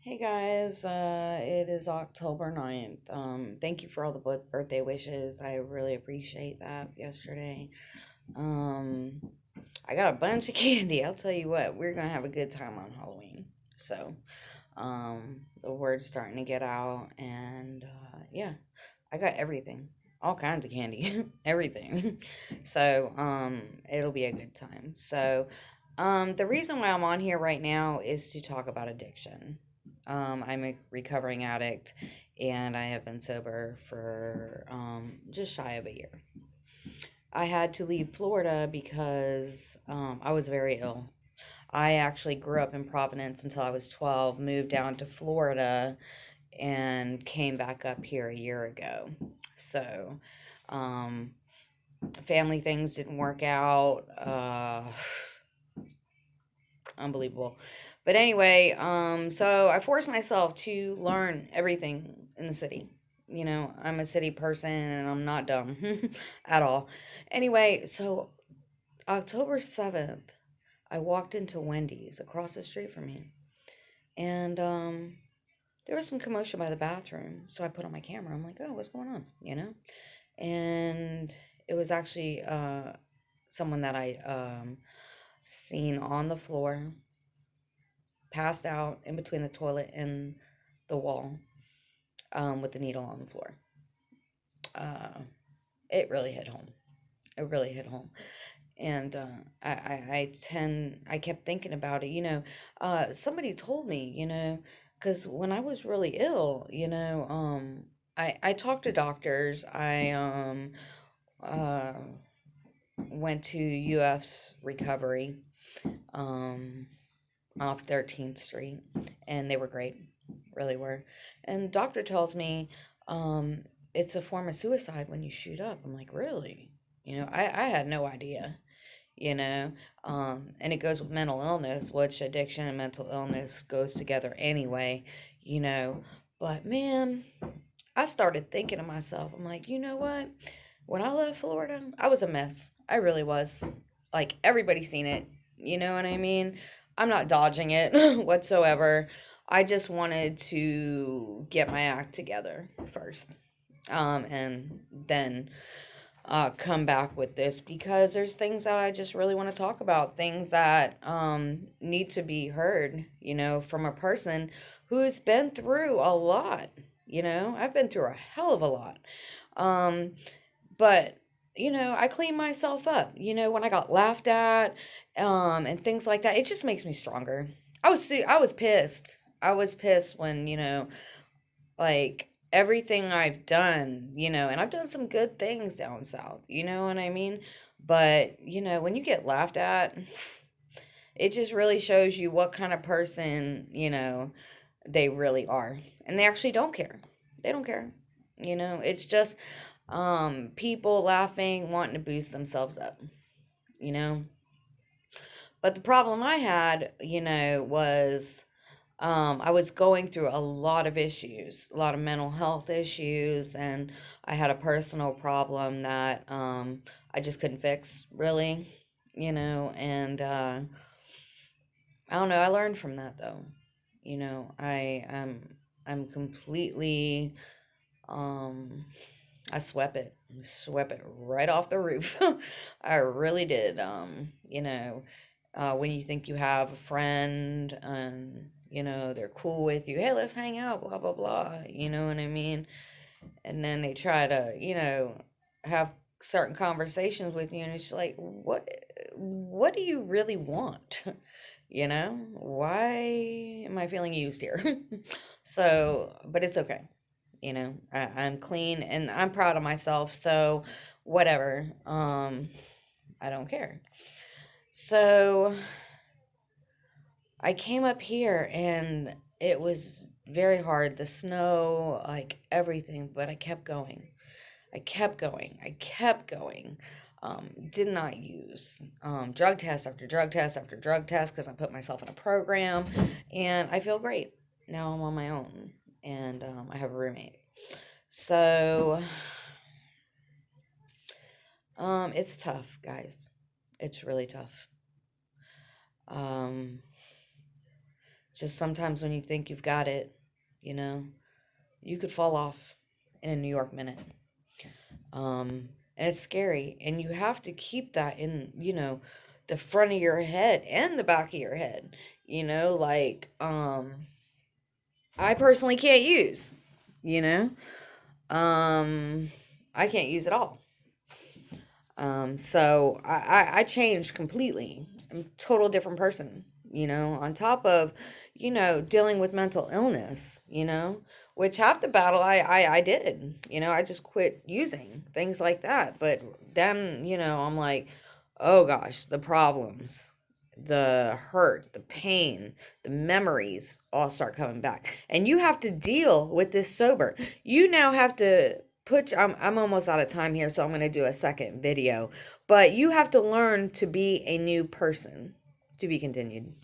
Hey guys, it is October 9th. Thank you for all the birthday wishes. I really appreciate that yesterday. Um, I got a bunch of candy. I'll tell you what, we're gonna have a good time on Halloween. So, the word's starting to get out, and yeah, I got everything, all kinds of candy, everything. So, it'll be a good time. So, the reason why I'm on here right now is to talk about addiction. I'm a recovering addict, and I have been sober for just shy of a year. I had to leave Florida because I was very ill. I actually grew up in Providence until I was 12, moved down to Florida, and came back up here a year ago. So, um, family things didn't work out. Unbelievable. But anyway, so I forced myself to learn everything in the city. You know, I'm a city person and I'm not dumb at all. Anyway, so October 7th, I walked into Wendy's across the street from me. And there was some commotion by the bathroom. So I put on my camera. I'm like, oh, what's going on? You know? And it was actually someone that I seen on the floor, passed out in between the toilet and the wall, with the needle on the floor. Uh, it really hit home. It really hit home. And I kept thinking about it. Somebody told me, because when I was really ill, I talked to doctors. I uh, went to UF's recovery um, off 13th Street, and they were great, really were. And the doctor tells me it's a form of suicide when you shoot up. I'm like, really? I had no idea, you know and it goes with mental illness, which addiction and mental illness goes together anyway, you know but man, I started thinking to myself, I'm like, you know what, when I left Florida, I was a mess. I really was. Like, everybody's seen it, you know what I mean? I'm not dodging it whatsoever. I just wanted to get my act together first, and then come back with this, because there's things that I just really want to talk about, things that need to be heard, from a person who's been through a lot. I've been through a hell of a lot. Um, but I clean myself up. When I got laughed at, and things like that, it just makes me stronger. I was pissed. I was pissed when like everything I've done, and I've done some good things down south, you know what I mean? But, when you get laughed at, it just really shows you what kind of person, they really are. And they actually don't care. They don't care. It's just people laughing, wanting to boost themselves up, you know? But the problem I had, was I was going through a lot of issues, a lot of mental health issues, and I had a personal problem that I just couldn't fix, really, and I don't know. I learned from that, though. I'm completely um, I swept it right off the roof. I really did. When you think you have a friend and they're cool with you, hey, let's hang out, blah blah blah. You know what I mean? And then they try to, have certain conversations with you, and it's like, what do you really want? Why am I feeling used here? So, but it's okay. I'm clean and I'm proud of myself, so whatever. I don't care. So I came up here and it was very hard, the snow, like everything, but I kept going. I kept going. I kept going. Did not use drug test after drug test after drug test, because I put myself in a program, and I feel great. Now I'm on my own, and I have a roommate. So, it's tough, guys. It's really tough. Um, Just sometimes when you think you've got it, you know, you could fall off in a New York minute. And it's scary. And you have to keep that in, the front of your head and the back of your head. Like, I personally can't use, you know? Um, I can't use it all. So I changed completely. I'm a total different person, on top of, dealing with mental illness, which half the battle I did, I just quit using things like that. But then, I'm like, oh gosh, the problems, the hurt, the pain, the memories all start coming back. And you have to deal with this sober. You now have to I'm almost out of time here, so I'm going to do a second video. But you have to learn to be a new person. To be continued.